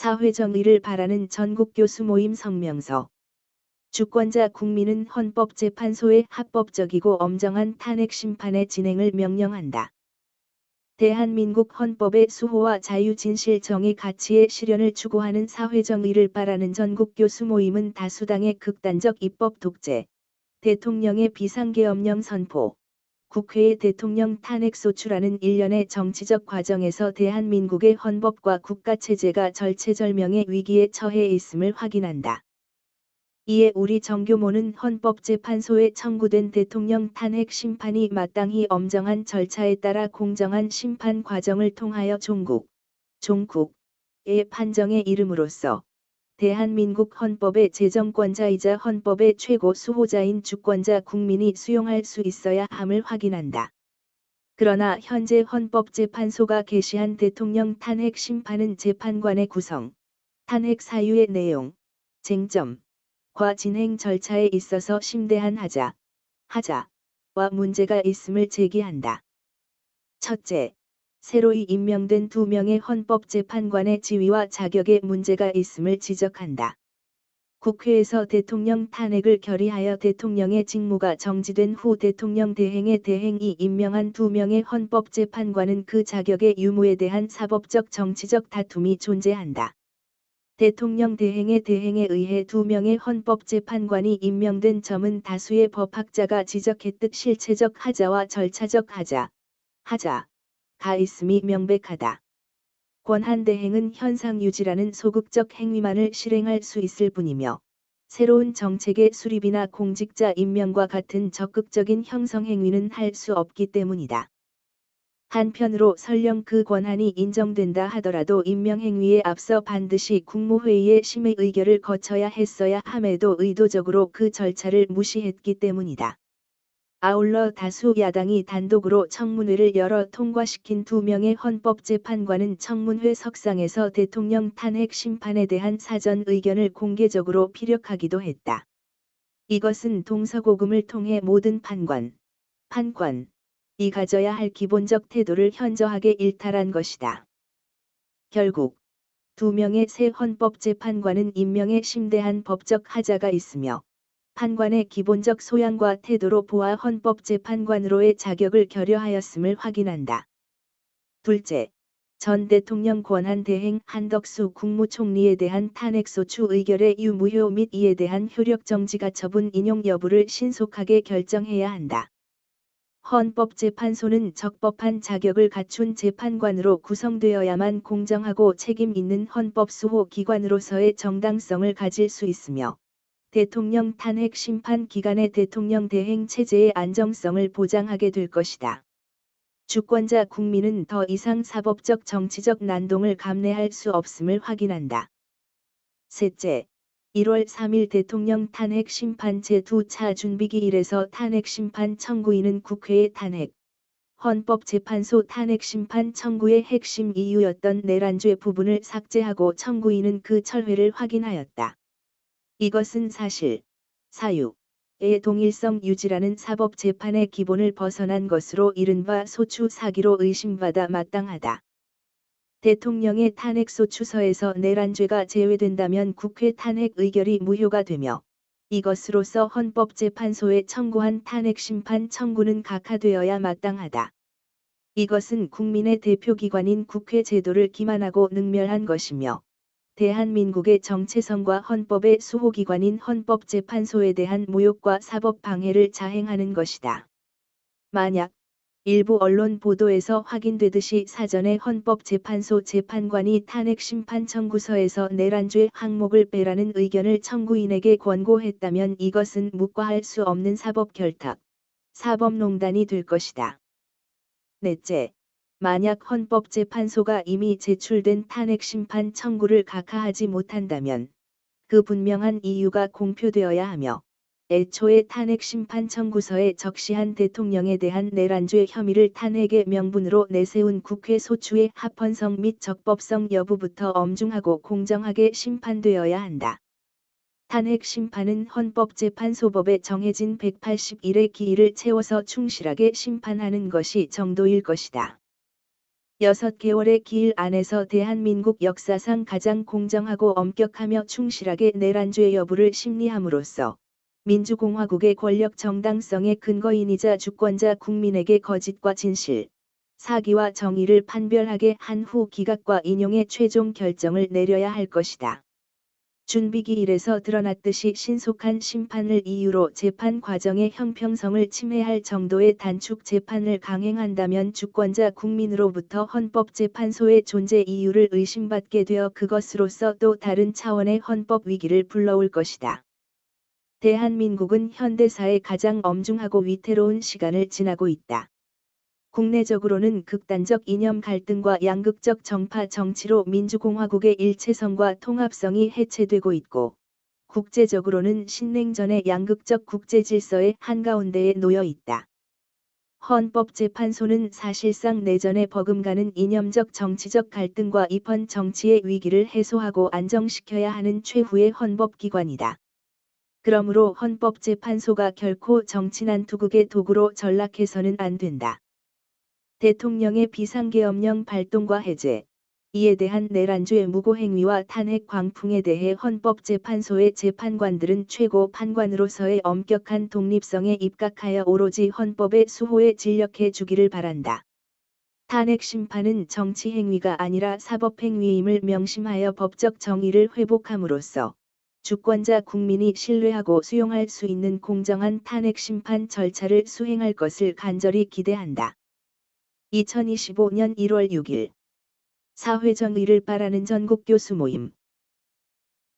사회정의를 바라는 전국교수 모임 성명서. 주권자 국민은 헌법재판소의 합법적이고 엄정한 탄핵 심판의 진행을 명령한다. 대한민국 헌법의 수호와 자유 진실 정의 가치의 실현을 추구하는 사회정의를 바라는 전국교수 모임은 다수당의 극단적 입법 독재, 대통령의 비상계엄령 선포, 국회의 대통령 탄핵 소추라는 일련의 정치적 과정에서 대한민국의 헌법과 국가체제가 절체절명의 위기에 처해 있음을 확인한다. 이에 우리 정교모는 헌법재판소에 청구된 대통령 탄핵 심판이 마땅히 엄정한 절차에 따라 공정한 심판 과정을 통하여 종국의 판정에 이름으로써 대한민국 헌법의 제정권자이자 헌법의 최고 수호자인 주권자 국민이 수용할 수 있어야 함을 확인한다. 그러나 현재 헌법재판소가 게시한 대통령 탄핵 심판은 재판관의 구성, 탄핵 사유의 내용, 쟁점과 진행 절차에 있어서 심대한 하자와 문제가 있음을 제기한다. 첫째, 새로이 임명된 2명의 헌법재판관의 지위와 자격에 문제가 있음을 지적한다. 국회에서 대통령 탄핵을 결의하여 대통령의 직무가 정지된 후 대통령 대행의 대행이 임명한 2명의 헌법재판관은 그 자격의 유무에 대한 사법적 정치적 다툼이 존재한다. 대통령 대행의 대행에 의해 2명의 헌법재판관이 임명된 점은 다수의 법학자가 지적했듯 실체적 하자와 절차적 하자가 있음이 명백하다. 권한대행은 현상 유지라는 소극적 행위만을 실행할 수 있을 뿐이며 새로운 정책의 수립이나 공직자 임명과 같은 적극적인 형성 행위는 할 수 없기 때문이다. 한편으로 설령 그 권한이 인정된다 하더라도 임명행위에 앞서 반드시 국무회의의 심의 의결을 거쳐야 했어야 함에도 의도적으로 그 절차를 무시했기 때문이다. 아울러 다수 야당이 단독으로 청문회를 열어 통과시킨 2명의 헌법재판관은 청문회 석상에서 대통령 탄핵 심판에 대한 사전 의견을 공개적으로 피력하기도 했다. 이것은 동서고금을 통해 모든 판관이 가져야 할 기본적 태도를 현저하게 일탈한 것이다. 결국 2명의 새 헌법재판관은 임명에 심대한 법적 하자가 있으며 판관의 기본적 소양과 태도로 보아 헌법재판관으로의 자격을 결여하였음을 확인한다. 둘째, 전 대통령 권한대행 한덕수 국무총리에 대한 탄핵소추 의결의 유무효 및 이에 대한 효력정지가처분 인용 여부를 신속하게 결정해야 한다. 헌법재판소는 적법한 자격을 갖춘 재판관으로 구성되어야만 공정하고 책임 있는 헌법수호 기관으로서의 정당성을 가질 수 있으며 대통령 탄핵 심판 기간의 대통령 대행 체제의 안정성을 보장하게 될 것이다. 주권자 국민은 더 이상 사법적 정치적 난동을 감내할 수 없음을 확인한다. 셋째, 1월 3일 대통령 탄핵 심판 제2차 준비기일에서 탄핵 심판 청구인은 국회의 탄핵, 헌법재판소 탄핵 심판 청구의 핵심 이유였던 내란죄 부분을 삭제하고 청구인은 그 철회를 확인하였다. 이것은 사실, 사유의 동일성 유지라는 사법재판의 기본을 벗어난 것으로 이른바 소추 사기로 의심받아 마땅하다. 대통령의 탄핵소추서에서 내란죄가 제외된다면 국회 탄핵 의결이 무효가 되며 이것으로서 헌법재판소에 청구한 탄핵심판 청구는 각하되어야 마땅하다. 이것은 국민의 대표기관인 국회 제도를 기만하고 능멸한 것이며 대한민국의 정체성과 헌법의 수호기관인 헌법재판소에 대한 모욕과 사법방해를 자행하는 것이다. 만약 일부 언론 보도에서 확인되듯이 사전에 헌법재판소 재판관이 탄핵심판 청구서에서 내란죄 항목을 빼라는 의견을 청구인에게 권고했다면 이것은 묵과할 수 없는 사법결탁, 사법농단이 될 것이다. 넷째, 만약 헌법재판소가 이미 제출된 탄핵심판 청구를 각하하지 못한다면 그 분명한 이유가 공표되어야 하며 애초에 탄핵심판 청구서에 적시한 대통령에 대한 내란죄 혐의를 탄핵의 명분으로 내세운 국회 소추의 합헌성 및 적법성 여부부터 엄중하고 공정하게 심판되어야 한다. 탄핵 심판은 헌법재판소법에 정해진 180일의 기일을 채워서 충실하게 심판하는 것이 정도일 것이다. 6개월의 기일 안에서 대한민국 역사상 가장 공정하고 엄격하며 충실하게 내란죄 여부를 심리함으로써 민주공화국의 권력 정당성의 근거인이자 주권자 국민에게 거짓과 진실, 사기와 정의를 판별하게 한 후 기각과 인용의 최종 결정을 내려야 할 것이다. 준비기일에서 드러났듯이 신속한 심판을 이유로 재판 과정의 형평성을 침해할 정도의 단축 재판을 강행한다면 주권자 국민으로부터 헌법재판소의 존재 이유를 의심받게 되어 그것으로서 또 다른 차원의 헌법 위기를 불러올 것이다. 대한민국은 현대사의 가장 엄중하고 위태로운 시간을 지나고 있다. 국내적으로는 극단적 이념 갈등과 양극적 정파 정치로 민주공화국의 일체성과 통합성이 해체되고 있고, 국제적으로는 신냉전의 양극적 국제질서의 한가운데에 놓여 있다. 헌법재판소는 사실상 내전에 버금가는 이념적 정치적 갈등과 입헌 정치의 위기를 해소하고 안정시켜야 하는 최후의 헌법기관이다. 그러므로 헌법재판소가 결코 정치 난투극의 도구로 전락해서는 안 된다. 대통령의 비상계엄령 발동과 해제, 이에 대한 내란죄 무고행위와 탄핵 광풍에 대해 헌법재판소의 재판관들은 최고 판관으로서의 엄격한 독립성에 입각하여 오로지 헌법의 수호에 진력해 주기를 바란다. 탄핵 심판은 정치행위가 아니라 사법행위임을 명심하여 법적 정의를 회복함으로써 주권자 국민이 신뢰하고 수용할 수 있는 공정한 탄핵 심판 절차를 수행할 것을 간절히 기대한다. 2025년 1월 6일 사회정의를 바라는 전국교수 모임